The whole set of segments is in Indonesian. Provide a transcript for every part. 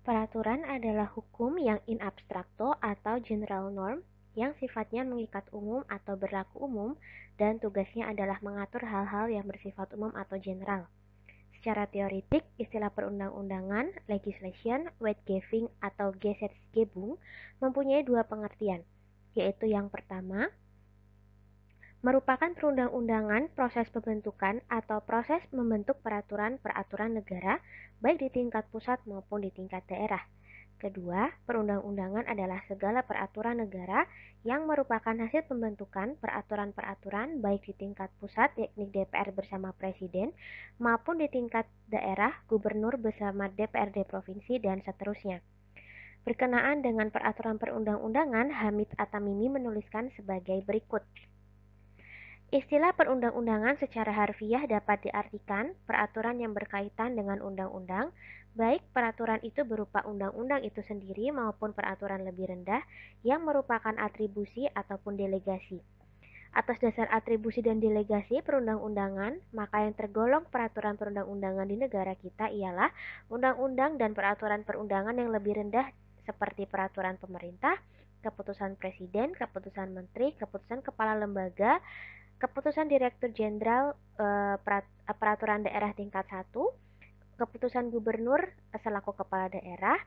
Peraturan adalah hukum yang in abstracto atau general norm yang sifatnya mengikat umum atau berlaku umum dan tugasnya adalah mengatur hal-hal yang bersifat umum atau general. Secara teoritik, istilah perundang-undangan, legislation, wetgeving atau Gesetzgebung mempunyai dua pengertian, yaitu yang pertama, merupakan perundang-undangan proses pembentukan atau proses membentuk peraturan-peraturan negara, baik di tingkat pusat maupun di tingkat daerah. Kedua, perundang-undangan adalah segala peraturan negara yang merupakan hasil pembentukan peraturan-peraturan baik di tingkat pusat, yakni DPR bersama Presiden, maupun di tingkat daerah, gubernur bersama DPRD provinsi, dan seterusnya. Berkenaan dengan peraturan perundang-undangan, Hamid At-Tamimi menuliskan sebagai berikut. Istilah perundang-undangan secara harfiah dapat diartikan peraturan yang berkaitan dengan undang-undang, baik peraturan itu berupa undang-undang itu sendiri maupun peraturan lebih rendah yang merupakan atribusi ataupun delegasi. Atas dasar atribusi dan delegasi perundang-undangan, maka yang tergolong peraturan perundang-undangan di negara kita ialah undang-undang dan peraturan perundangan yang lebih rendah seperti peraturan pemerintah, keputusan presiden, keputusan menteri, keputusan kepala lembaga, keputusan Direktur Jenderal Peraturan Daerah Tingkat 1, keputusan Gubernur selaku Kepala Daerah,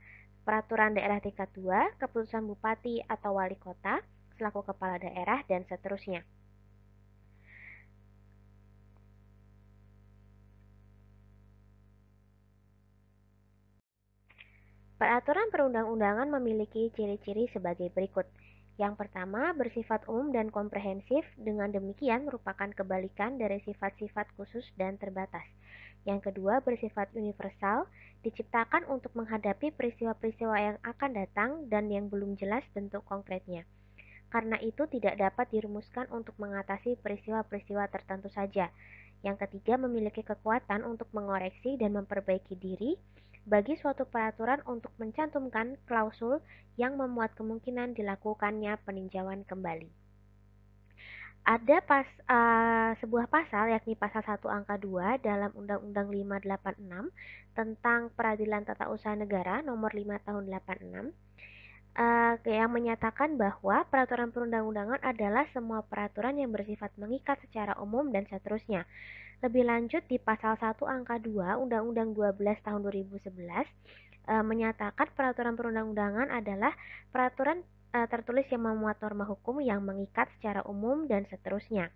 Peraturan Daerah Tingkat 2, keputusan Bupati atau Wali Kota selaku Kepala Daerah, dan seterusnya. Peraturan perundang-undangan memiliki ciri-ciri sebagai berikut. Yang pertama, bersifat umum dan komprehensif, dengan demikian merupakan kebalikan dari sifat-sifat khusus dan terbatas. Yang kedua, bersifat universal, diciptakan untuk menghadapi peristiwa-peristiwa yang akan datang dan yang belum jelas bentuk konkretnya. Karena itu tidak dapat dirumuskan untuk mengatasi peristiwa-peristiwa tertentu saja. Yang ketiga, memiliki kekuatan untuk mengoreksi dan memperbaiki diri bagi suatu peraturan untuk mencantumkan klausul yang memuat kemungkinan dilakukannya peninjauan kembali. Ada sebuah pasal, yakni pasal 1 angka 2 dalam Undang-Undang 586 tentang Peradilan Tata Usaha Negara nomor 5 tahun 86 yang menyatakan bahwa peraturan perundang-undangan adalah semua peraturan yang bersifat mengikat secara umum dan seterusnya. Lebih lanjut di pasal 1 angka 2 Undang-Undang 12 tahun 2011 menyatakan peraturan perundang-undangan adalah peraturan tertulis yang memuat norma hukum yang mengikat secara umum dan seterusnya.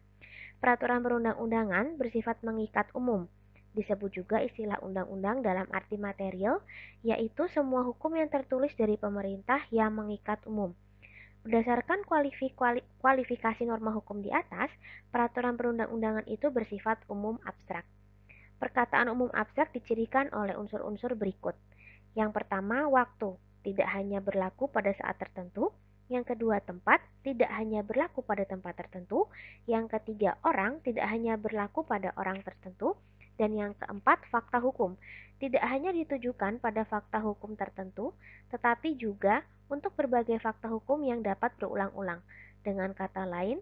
Peraturan perundang-undangan bersifat mengikat umum. Disebut juga istilah undang-undang dalam arti material, yaitu semua hukum yang tertulis dari pemerintah yang mengikat umum. Berdasarkan kualifikasi norma hukum di atas, peraturan perundang-undangan itu bersifat umum abstrak. Perkataan umum abstrak dicirikan oleh unsur-unsur berikut. Yang pertama, waktu, tidak hanya berlaku pada saat tertentu. Yang kedua, tempat, tidak hanya berlaku pada tempat tertentu. Yang ketiga, orang, tidak hanya berlaku pada orang tertentu. Dan yang keempat, fakta hukum, tidak hanya ditujukan pada fakta hukum tertentu, tetapi juga untuk berbagai fakta hukum yang dapat berulang-ulang. Dengan kata lain,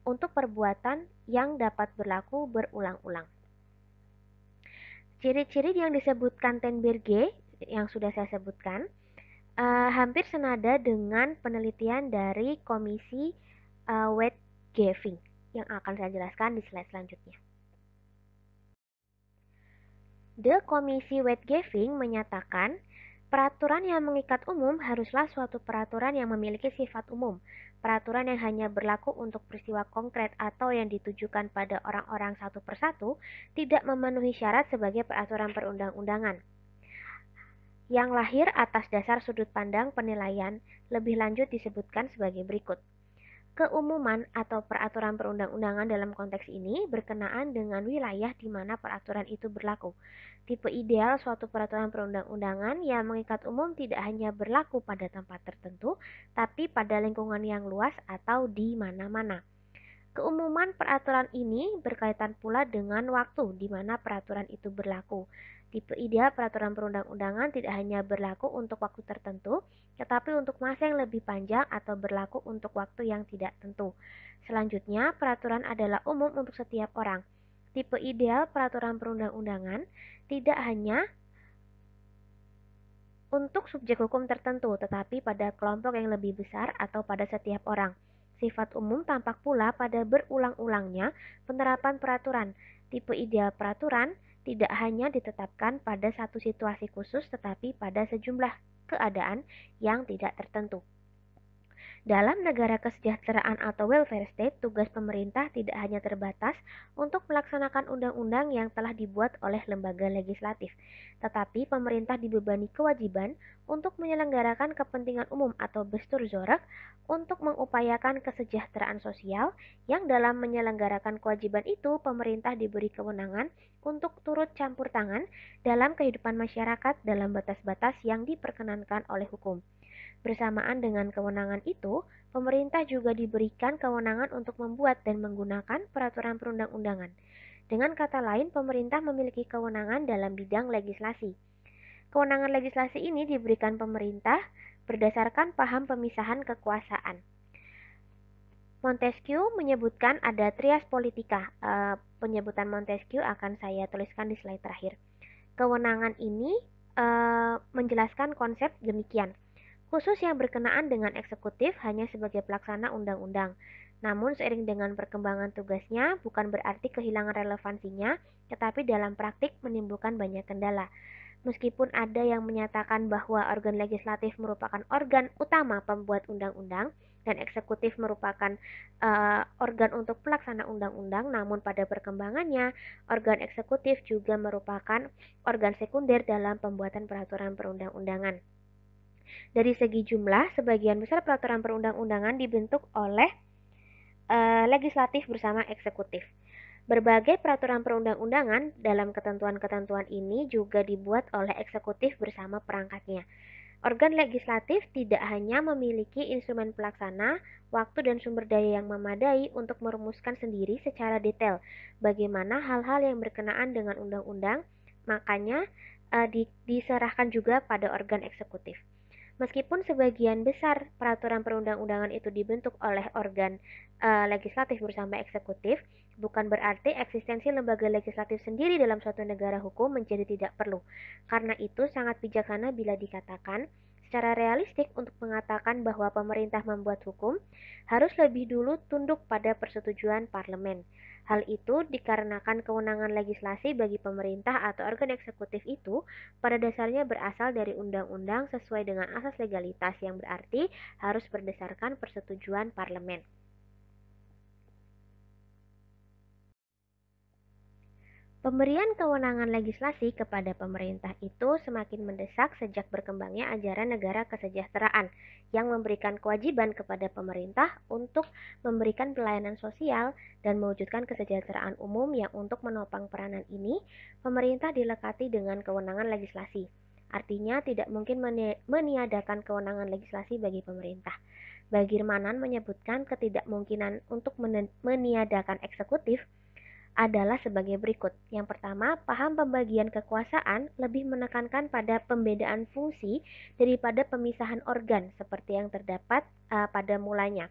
untuk perbuatan yang dapat berlaku berulang-ulang. Ciri-ciri yang disebutkan Ten Berge yang sudah saya sebutkan hampir senada dengan penelitian dari Komisi Wetgeving yang akan saya jelaskan di slide selanjutnya. The Komisi Wetgeving menyatakan peraturan yang mengikat umum haruslah suatu peraturan yang memiliki sifat umum. Peraturan yang hanya berlaku untuk peristiwa konkret atau yang ditujukan pada orang-orang satu persatu tidak memenuhi syarat sebagai peraturan perundang-undangan. Yang lahir atas dasar sudut pandang penilaian lebih lanjut disebutkan sebagai berikut. Keumuman atau peraturan perundang-undangan dalam konteks ini berkenaan dengan wilayah di mana peraturan itu berlaku. Tipe ideal suatu peraturan perundang-undangan yang mengikat umum tidak hanya berlaku pada tempat tertentu, tapi pada lingkungan yang luas atau di mana-mana. Keumuman peraturan ini berkaitan pula dengan waktu di mana peraturan itu berlaku. Tipe ideal peraturan perundang-undangan tidak hanya berlaku untuk waktu tertentu, tetapi untuk masa yang lebih panjang atau berlaku untuk waktu yang tidak tentu. Selanjutnya, peraturan adalah umum untuk setiap orang. Tipe ideal peraturan perundang-undangan tidak hanya untuk subjek hukum tertentu, tetapi pada kelompok yang lebih besar atau pada setiap orang. Sifat umum tampak pula pada berulang-ulangnya penerapan peraturan. Tipe ideal peraturan tidak hanya ditetapkan pada satu situasi khusus, tetapi pada sejumlah keadaan yang tidak tertentu. Dalam negara kesejahteraan atau welfare state, tugas pemerintah tidak hanya terbatas untuk melaksanakan undang-undang yang telah dibuat oleh lembaga legislatif, tetapi pemerintah dibebani kewajiban untuk menyelenggarakan kepentingan umum atau bestur zorak untuk mengupayakan kesejahteraan sosial, yang dalam menyelenggarakan kewajiban itu pemerintah diberi kewenangan untuk turut campur tangan dalam kehidupan masyarakat dalam batas-batas yang diperkenankan oleh hukum. Bersamaan dengan kewenangan itu, pemerintah juga diberikan kewenangan untuk membuat dan menggunakan peraturan perundang-undangan. Dengan kata lain, pemerintah memiliki kewenangan dalam bidang legislasi. Kewenangan legislasi ini diberikan pemerintah berdasarkan paham pemisahan kekuasaan. Montesquieu menyebutkan ada trias politika. Penyebutan Montesquieu akan saya tuliskan di slide terakhir. Kewenangan ini menjelaskan konsep demikian. Khusus yang berkenaan dengan eksekutif hanya sebagai pelaksana undang-undang. Namun seiring dengan perkembangan tugasnya bukan berarti kehilangan relevansinya, tetapi dalam praktik menimbulkan banyak kendala. Meskipun ada yang menyatakan bahwa organ legislatif merupakan organ utama pembuat undang-undang dan eksekutif merupakan organ untuk pelaksana undang-undang, namun pada perkembangannya organ eksekutif juga merupakan organ sekunder dalam pembuatan peraturan perundang-undangan. Dari segi jumlah, sebagian besar peraturan perundang-undangan dibentuk oleh legislatif bersama eksekutif. Berbagai peraturan perundang-undangan dalam ketentuan-ketentuan ini juga dibuat oleh eksekutif bersama perangkatnya. Organ legislatif tidak hanya memiliki instrumen pelaksana, waktu dan sumber daya yang memadai untuk merumuskan sendiri secara detail bagaimana hal-hal yang berkenaan dengan undang-undang, makanya diserahkan juga pada organ eksekutif. Meskipun sebagian besar peraturan perundang-undangan itu dibentuk oleh organ legislatif bersama eksekutif, bukan berarti eksistensi lembaga legislatif sendiri dalam suatu negara hukum menjadi tidak perlu. Karena itu sangat bijaksana bila dikatakan secara realistik untuk mengatakan bahwa pemerintah membuat hukum harus lebih dulu tunduk pada persetujuan parlemen. Hal itu dikarenakan kewenangan legislasi bagi pemerintah atau organ eksekutif itu pada dasarnya berasal dari undang-undang sesuai dengan asas legalitas yang berarti harus berdasarkan persetujuan parlemen. Pemberian kewenangan legislasi kepada pemerintah itu semakin mendesak sejak berkembangnya ajaran negara kesejahteraan yang memberikan kewajiban kepada pemerintah untuk memberikan pelayanan sosial dan mewujudkan kesejahteraan umum yang untuk menopang peranan ini, pemerintah dilekati dengan kewenangan legislasi. Artinya tidak mungkin meniadakan kewenangan legislasi bagi pemerintah. Bagirmanan menyebutkan ketidakmungkinan untuk meniadakan eksekutif adalah sebagai berikut. Yang pertama, paham pembagian kekuasaan lebih menekankan pada pembedaan fungsi daripada pemisahan organ seperti yang terdapat pada mulanya.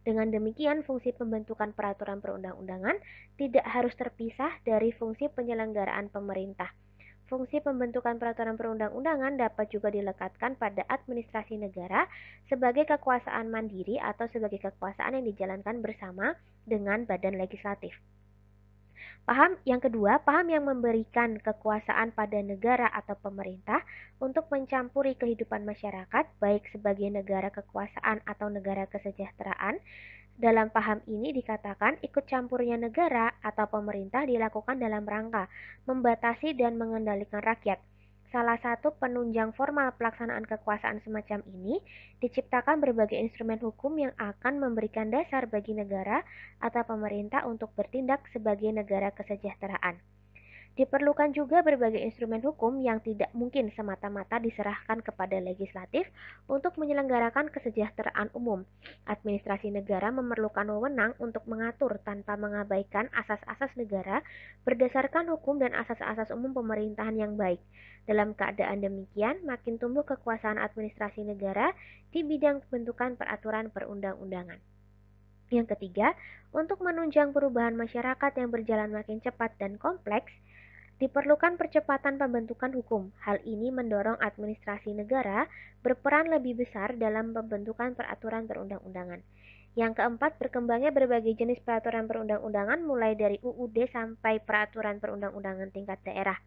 Dengan demikian, fungsi pembentukan peraturan perundang-undangan tidak harus terpisah dari fungsi penyelenggaraan pemerintah. Fungsi pembentukan peraturan perundang-undangan dapat juga dilekatkan pada administrasi negara sebagai kekuasaan mandiri atau sebagai kekuasaan yang dijalankan bersama dengan badan legislatif. Yang kedua, paham yang memberikan kekuasaan pada negara atau pemerintah untuk mencampuri kehidupan masyarakat, baik sebagai negara kekuasaan atau negara kesejahteraan. Dalam paham ini dikatakan ikut campurnya negara atau pemerintah dilakukan dalam rangka membatasi dan mengendalikan rakyat. Salah satu penunjang formal pelaksanaan kekuasaan semacam ini diciptakan berbagai instrumen hukum yang akan memberikan dasar bagi negara atau pemerintah untuk bertindak sebagai negara kesejahteraan. Diperlukan juga berbagai instrumen hukum yang tidak mungkin semata-mata diserahkan kepada legislatif untuk menyelenggarakan kesejahteraan umum. Administrasi negara memerlukan wewenang untuk mengatur tanpa mengabaikan asas-asas negara berdasarkan hukum dan asas-asas umum pemerintahan yang baik. Dalam keadaan demikian, makin tumbuh kekuasaan administrasi negara di bidang pembentukan peraturan perundang-undangan. Yang ketiga, untuk menunjang perubahan masyarakat yang berjalan makin cepat dan kompleks, Diperlukan percepatan pembentukan hukum. Hal ini mendorong administrasi negara berperan lebih besar dalam pembentukan peraturan perundang-undangan. Yang keempat, berkembangnya berbagai jenis peraturan perundang-undangan mulai dari UUD sampai peraturan perundang-undangan tingkat daerah.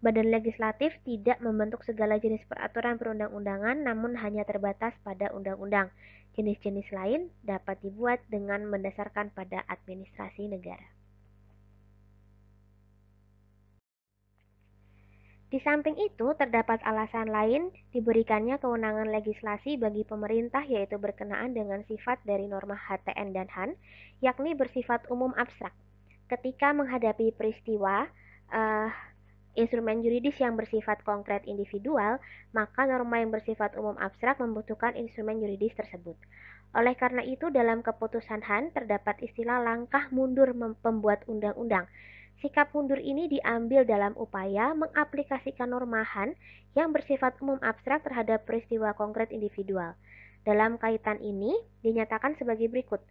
Badan legislatif tidak membentuk segala jenis peraturan perundang-undangan namun hanya terbatas pada undang-undang. Jenis-jenis lain dapat dibuat dengan mendasarkan pada administrasi negara. Di samping itu, terdapat alasan lain diberikannya kewenangan legislasi bagi pemerintah yaitu berkenaan dengan sifat dari norma HTN dan HAN, yakni bersifat umum abstrak. Ketika menghadapi peristiwa, instrumen yuridis yang bersifat konkret individual, maka norma yang bersifat umum abstrak membutuhkan instrumen yuridis tersebut. Oleh karena itu, dalam keputusan HAN terdapat istilah langkah mundur pembuat undang-undang. Sikap mundur ini diambil dalam upaya mengaplikasikan norma HAN yang bersifat umum abstrak terhadap peristiwa konkret individual. Dalam kaitan ini, dinyatakan sebagai berikut.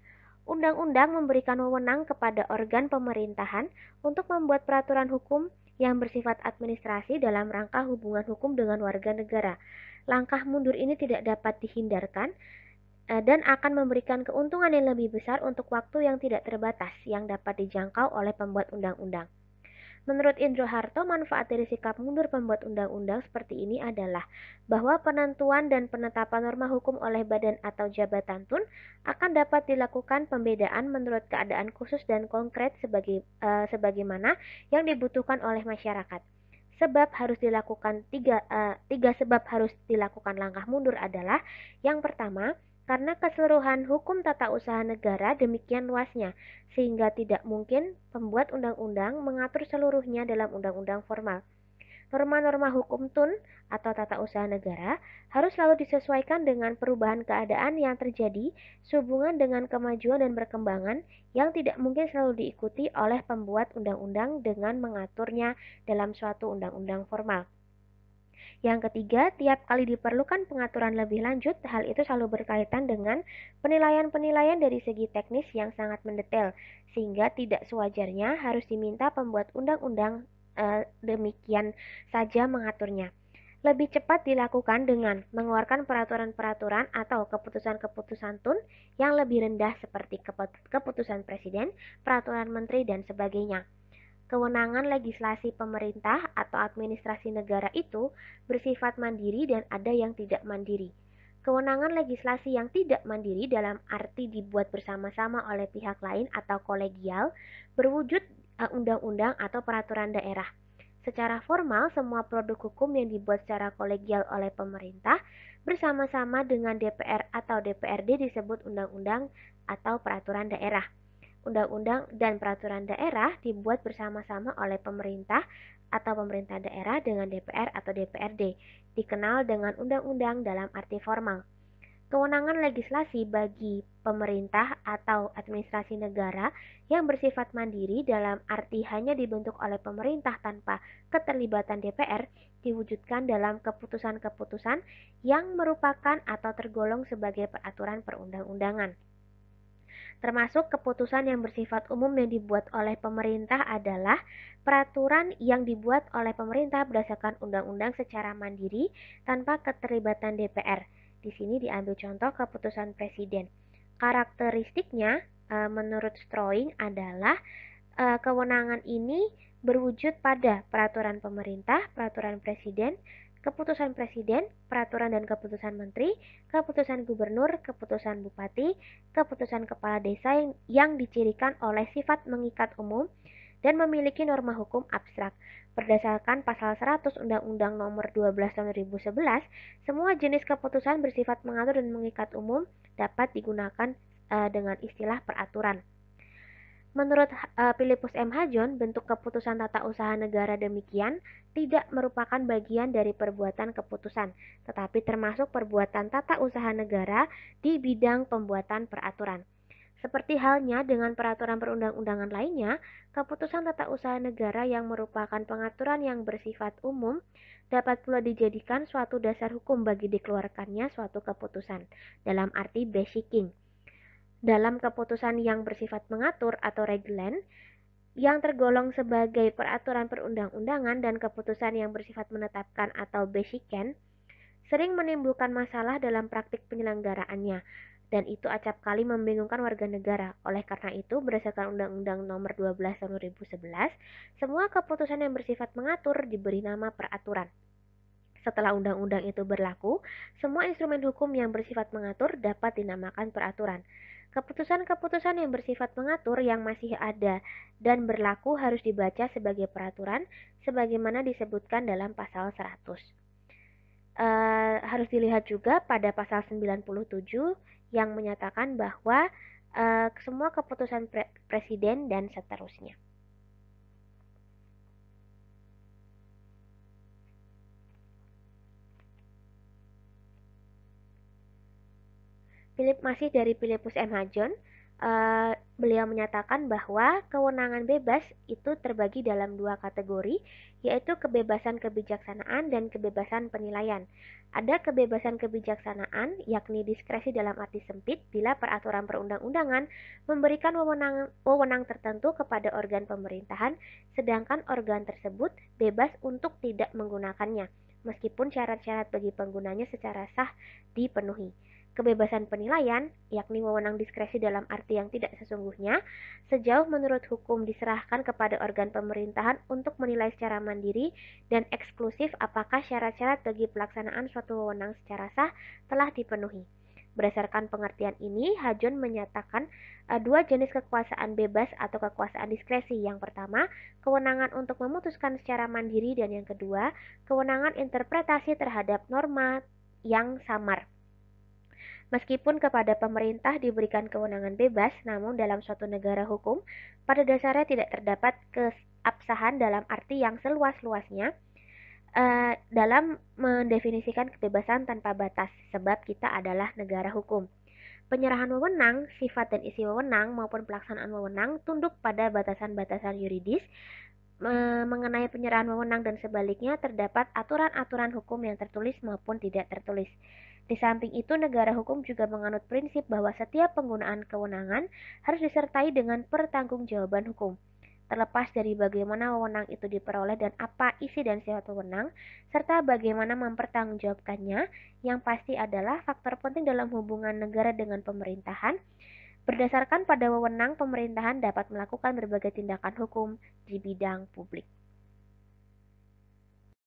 Undang-undang memberikan wewenang kepada organ pemerintahan untuk membuat peraturan hukum yang bersifat administrasi dalam rangka hubungan hukum dengan warga negara. Langkah mundur ini tidak dapat dihindarkan dan akan memberikan keuntungan yang lebih besar untuk waktu yang tidak terbatas yang dapat dijangkau oleh pembuat undang-undang. Menurut Indro Harto, manfaat dari sikap mundur pembuat undang-undang seperti ini adalah bahwa penentuan dan penetapan norma hukum oleh badan atau jabatan tun akan dapat dilakukan pembedaan menurut keadaan khusus dan konkret sebagaimana yang dibutuhkan oleh masyarakat. Sebab harus dilakukan tiga sebab harus dilakukan langkah mundur adalah yang pertama, karena keseluruhan hukum tata usaha negara demikian luasnya, sehingga tidak mungkin pembuat undang-undang mengatur seluruhnya dalam undang-undang formal. Norma-norma hukum tun atau tata usaha negara harus selalu disesuaikan dengan perubahan keadaan yang terjadi sehubungan dengan kemajuan dan perkembangan yang tidak mungkin selalu diikuti oleh pembuat undang-undang dengan mengaturnya dalam suatu undang-undang formal. Yang ketiga, tiap kali diperlukan pengaturan lebih lanjut, hal itu selalu berkaitan dengan penilaian-penilaian dari segi teknis yang sangat mendetail, sehingga tidak sewajarnya harus diminta pembuat undang-undang demikian saja mengaturnya. Lebih cepat dilakukan dengan mengeluarkan peraturan-peraturan atau keputusan-keputusan tun yang lebih rendah seperti keputusan presiden, peraturan menteri, dan sebagainya. Kewenangan legislasi pemerintah atau administrasi negara itu bersifat mandiri dan ada yang tidak mandiri. Kewenangan legislasi yang tidak mandiri dalam arti dibuat bersama-sama oleh pihak lain atau kolegial berwujud undang-undang atau peraturan daerah. Secara formal, semua produk hukum yang dibuat secara kolegial oleh pemerintah bersama-sama dengan DPR atau DPRD disebut undang-undang atau peraturan daerah. Undang-undang dan peraturan daerah dibuat bersama-sama oleh pemerintah atau pemerintah daerah dengan DPR atau DPRD, dikenal dengan undang-undang dalam arti formal. Kewenangan legislasi bagi pemerintah atau administrasi negara yang bersifat mandiri dalam arti hanya dibentuk oleh pemerintah tanpa keterlibatan DPR diwujudkan dalam keputusan-keputusan yang merupakan atau tergolong sebagai peraturan perundang-undangan. Termasuk keputusan yang bersifat umum yang dibuat oleh pemerintah adalah peraturan yang dibuat oleh pemerintah berdasarkan undang-undang secara mandiri tanpa keterlibatan DPR. Di sini diambil contoh keputusan presiden. Karakteristiknya menurut Stroing adalah kewenangan ini berwujud pada peraturan pemerintah, peraturan presiden, keputusan presiden, peraturan dan keputusan menteri, keputusan gubernur, keputusan bupati, keputusan kepala desa yang dicirikan oleh sifat mengikat umum dan memiliki norma hukum abstrak. Berdasarkan pasal 100 Undang-Undang Nomor 12 Tahun 2011, semua jenis keputusan bersifat mengatur dan mengikat umum dapat digunakan dengan istilah peraturan. Menurut Philippus M. Hajon, bentuk keputusan tata usaha negara demikian tidak merupakan bagian dari perbuatan keputusan, tetapi termasuk perbuatan tata usaha negara di bidang pembuatan peraturan. Seperti halnya dengan peraturan perundang-undangan lainnya, keputusan tata usaha negara yang merupakan pengaturan yang bersifat umum dapat pula dijadikan suatu dasar hukum bagi dikeluarkannya suatu keputusan, dalam arti basicing. Dalam keputusan yang bersifat mengatur atau regulan, yang tergolong sebagai peraturan perundang-undangan dan keputusan yang bersifat menetapkan atau basican, sering menimbulkan masalah dalam praktik penyelenggaraannya, dan itu acap kali membingungkan warga negara. Oleh karena itu, berdasarkan Undang-Undang Nomor 12 Tahun 2011, semua keputusan yang bersifat mengatur diberi nama peraturan. Setelah undang-undang itu berlaku, semua instrumen hukum yang bersifat mengatur dapat dinamakan peraturan. Keputusan-keputusan yang bersifat mengatur yang masih ada dan berlaku harus dibaca sebagai peraturan sebagaimana disebutkan dalam pasal 100. Harus dilihat juga pada pasal 97 yang menyatakan bahwa semua keputusan presiden dan seterusnya. Masih dari Philippus M. Hajon, beliau menyatakan bahwa kewenangan bebas itu terbagi dalam dua kategori, yaitu kebebasan kebijaksanaan dan kebebasan penilaian. Ada kebebasan kebijaksanaan, yakni diskresi dalam arti sempit bila peraturan perundang-undangan memberikan wewenang tertentu kepada organ pemerintahan, sedangkan organ tersebut bebas untuk tidak menggunakannya, meskipun syarat-syarat bagi penggunanya secara sah dipenuhi. Kebebasan penilaian, yakni wewenang diskresi dalam arti yang tidak sesungguhnya, sejauh menurut hukum diserahkan kepada organ pemerintahan untuk menilai secara mandiri dan eksklusif apakah syarat-syarat bagi pelaksanaan suatu wewenang secara sah telah dipenuhi. Berdasarkan pengertian ini, Hajon menyatakan dua jenis kekuasaan bebas atau kekuasaan diskresi. Yang pertama, kewenangan untuk memutuskan secara mandiri, dan yang kedua, kewenangan interpretasi terhadap norma yang samar. Meskipun kepada pemerintah diberikan kewenangan bebas, namun dalam suatu negara hukum, pada dasarnya tidak terdapat keabsahan dalam arti yang seluas-luasnya dalam mendefinisikan kebebasan tanpa batas, sebab kita adalah negara hukum. Penyerahan wewenang, sifat dan isi wewenang maupun pelaksanaan wewenang tunduk pada batasan-batasan yuridis. Mengenai penyerahan wewenang dan sebaliknya, terdapat aturan-aturan hukum yang tertulis maupun tidak tertulis. Di samping itu, negara hukum juga menganut prinsip bahwa setiap penggunaan kewenangan harus disertai dengan pertanggungjawaban hukum. Terlepas dari bagaimana wewenang itu diperoleh dan apa isi dan sifat wewenang, serta bagaimana mempertanggungjawabkannya, yang pasti adalah faktor penting dalam hubungan negara dengan pemerintahan. Berdasarkan pada wewenang, pemerintahan dapat melakukan berbagai tindakan hukum di bidang publik.